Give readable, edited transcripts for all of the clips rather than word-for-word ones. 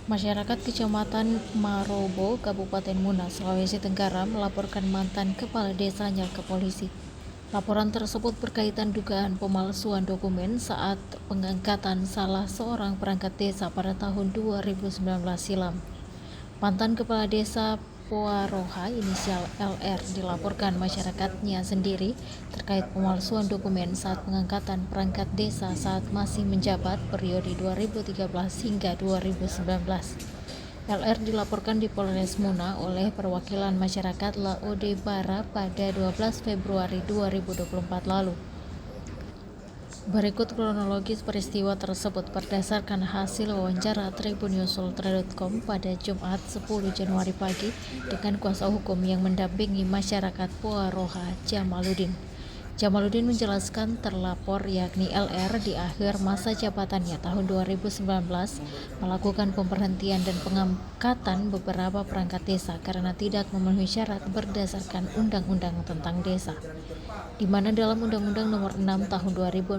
Masyarakat Kecamatan Marobo, Kabupaten Muna, Sulawesi Tenggara melaporkan mantan kepala desanya ke polisi. Laporan tersebut berkaitan dugaan pemalsuan dokumen saat pengangkatan salah seorang perangkat desa pada tahun 2019 silam. Mantan kepala desa Poaroha inisial LR dilaporkan masyarakatnya sendiri terkait pemalsuan dokumen saat pengangkatan perangkat desa saat masih menjabat periode 2013 hingga 2019. LR dilaporkan di Polres Muna oleh perwakilan masyarakat Laode Bara pada 12 Februari 2024 lalu. Berikut kronologis peristiwa tersebut berdasarkan hasil wawancara tribunnews.com pada Jumat 10 Januari pagi dengan kuasa hukum yang mendampingi masyarakat Poaroha, Jamaluddin. Jamaluddin menjelaskan terlapor yakni LR di akhir masa jabatannya tahun 2019 melakukan pemberhentian dan pengangkatan beberapa perangkat desa karena tidak memenuhi syarat berdasarkan Undang-Undang tentang Desa, di mana dalam Undang-Undang Nomor 6 Tahun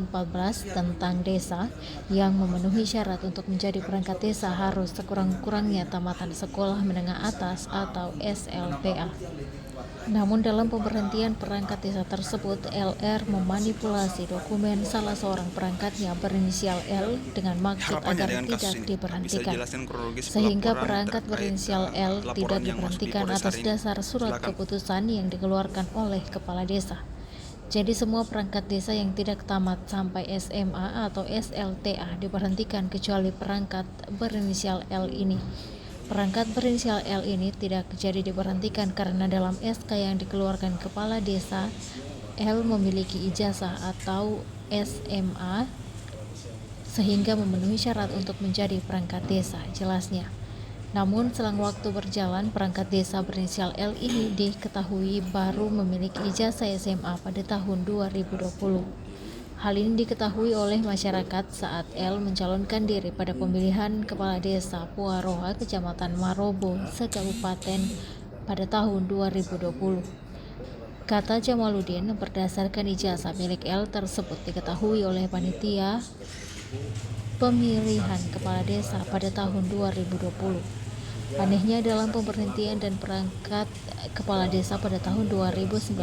2014 tentang Desa yang memenuhi syarat untuk menjadi perangkat desa harus sekurang-kurangnya tamatan sekolah menengah atas atau SLTA. Namun dalam pemberhentian perangkat desa tersebut, LR memanipulasi dokumen salah seorang perangkatnya berinisial L dengan maksud agar tidak diberhentikan, sehingga perangkat berinisial L tidak diberhentikan atas dasar surat keputusan yang dikeluarkan oleh kepala desa. Jadi semua perangkat desa yang tidak tamat sampai SMA atau SLTA diberhentikan kecuali perangkat berinisial L ini. Perangkat berinisial L ini tidak jadi diberhentikan karena dalam SK yang dikeluarkan kepala desa, L memiliki ijazah atau SMA sehingga memenuhi syarat untuk menjadi perangkat desa, jelasnya. Namun selang waktu berjalan, perangkat desa berinisial L ini diketahui baru memiliki ijazah SMA pada tahun 2020. Hal ini diketahui oleh masyarakat saat L mencalonkan diri pada pemilihan kepala desa Poaroha, Kecamatan Marobo, se-Kabupaten pada tahun 2020. Kata Jamaluddin, berdasarkan ijazah milik L tersebut diketahui oleh panitia pemilihan kepala desa pada tahun 2020. Anehnya dalam pemberhentian dan perangkat kepala desa pada tahun 2019,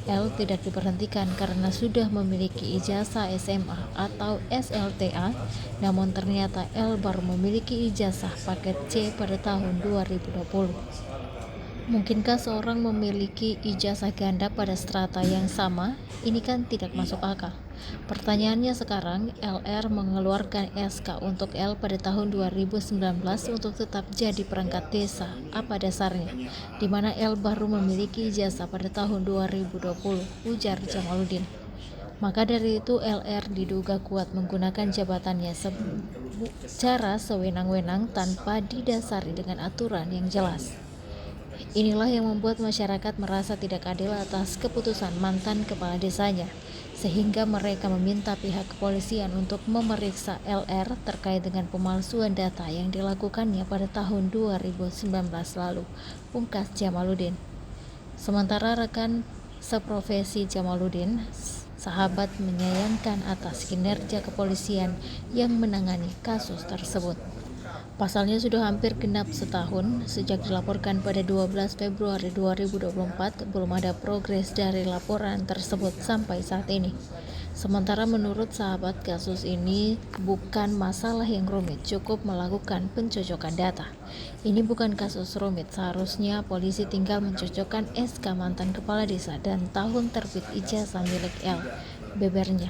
L tidak diberhentikan karena sudah memiliki ijazah SMA atau SLTA, namun ternyata L baru memiliki ijazah paket C pada tahun 2020. Mungkinkah seorang memiliki ijazah ganda pada strata yang sama? Ini kan tidak masuk akal. Pertanyaannya sekarang, LR mengeluarkan SK untuk L pada tahun 2019 untuk tetap jadi perangkat desa. Apa dasarnya? Di mana L baru memiliki ijazah pada tahun 2020, ujar Jamaluddin. Maka dari itu LR diduga kuat menggunakan jabatannya secara sewenang-wenang tanpa didasari dengan aturan yang jelas. Inilah yang membuat masyarakat merasa tidak adil atas keputusan mantan kepala desanya, sehingga mereka meminta pihak kepolisian untuk memeriksa LR terkait dengan pemalsuan data yang dilakukannya pada tahun 2019 lalu, pungkas Jamaluddin. Sementara rekan seprofesi Jamaluddin, sahabat menyayangkan atas kinerja kepolisian yang menangani kasus tersebut. Pasalnya sudah hampir genap setahun sejak dilaporkan pada 12 Februari 2024, belum ada progres dari laporan tersebut sampai saat ini. Sementara menurut sahabat, kasus ini bukan masalah yang rumit, cukup melakukan pencocokan data. Ini bukan kasus rumit, seharusnya polisi tinggal mencocokkan SK mantan kepala desa dan tahun terbit ijazah milik L, bebernya.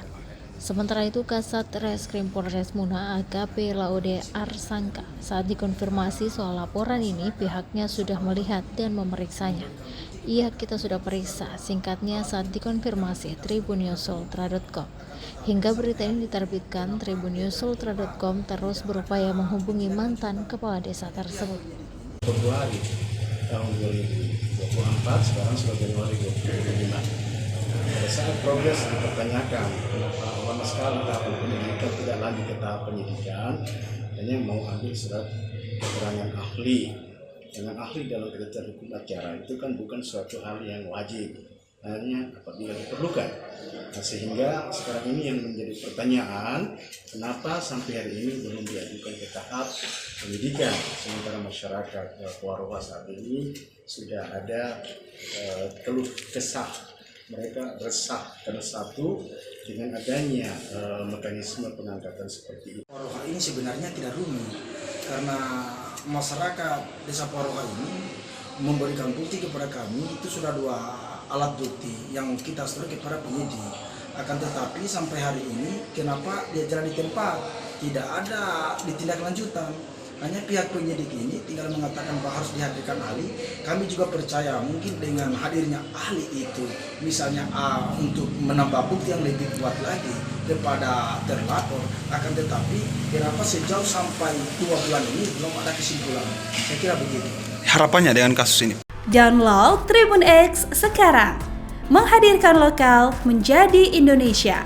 Sementara itu, Kasat Reskrim Polres Muna AKP Laode Arsangka saat dikonfirmasi soal laporan ini, pihaknya sudah melihat dan memeriksanya. Iya, kita sudah periksa, singkatnya saat dikonfirmasi tribunnews.com. Hingga berita ini diterbitkan, tribunnews.com terus berupaya menghubungi mantan kepala desa tersebut. Februari tahun 2024, sekarang sudah Januari 2025. Pada saat progres dipertanyakan, kenapa lama sekali tahap penyidikan tidak lanjut ke tahap penyidikan, hanya mau ambil surat keterangan ahli. Dengan ahli dalam ketentuan hukum acara itu kan bukan suatu hal yang wajib. hanya apabila diperlukan. Nah, sehingga sekarang ini yang menjadi pertanyaan, kenapa sampai hari ini belum diajukan ke tahap penyidikan, sementara masyarakat Puaroa saat ini sudah ada keluh kesah, mereka resah karena satu dengan adanya mekanisme pengangkatan seperti itu. Puaroa ini sebenarnya tidak rumit karena masyarakat desa Puaroa ini memberikan bukti kepada kami, itu sudah 2 alat bukti yang kita serahkan kepada penyidik. Akan tetapi sampai hari ini kenapa dia jalan di tempat, tidak ada ditindaklanjutan. Hanya pihak penyidik ini tinggal mengatakan bahwa harus dihadirkan ahli. Kami juga percaya mungkin dengan hadirnya ahli itu, misalnya untuk menambah bukti yang lebih kuat lagi kepada terlapor. Akan tetapi kenapa sejauh sampai 2 bulan ini belum ada kesimpulan? Saya kira begitu. Harapannya dengan kasus ini? Download Tribun X sekarang, menghadirkan lokal menjadi Indonesia.